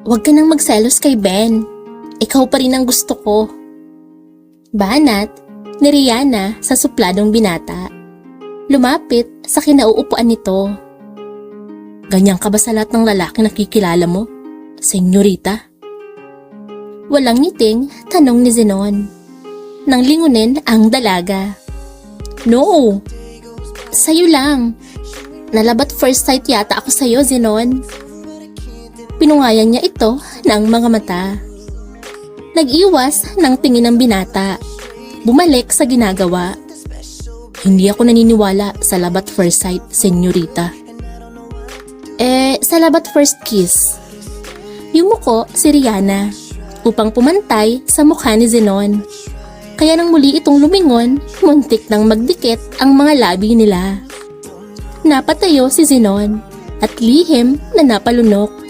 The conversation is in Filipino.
Huwag ka nang magselos kay Ben. Ikaw pa rin ang gusto ko. Banat ni Rihanna sa supladong binata. Lumapit sa kinauupuan nito. Ganyan ka ba sa lahat ng lalaki na nakikilala mo, senyorita? Walang ngiting tanong ni Zenon. Nang lingunin ang dalaga. No, sa'yo lang. Nalabat first sight yata ako sa'yo, Zenon. Pinungayan niya ito ng mga mata. Nag-iwas ng tingin ng binata. Bumalik sa ginagawa. Hindi ako naniniwala sa labat first sight, senyorita. Sa labat first kiss. Yumuko si Rihanna upang pumantay sa mukha ni Zenon. Kaya nang muli itong lumingon, muntik nang magdikit ang mga labi nila. Napatayo si Zenon at lihim na napalunok.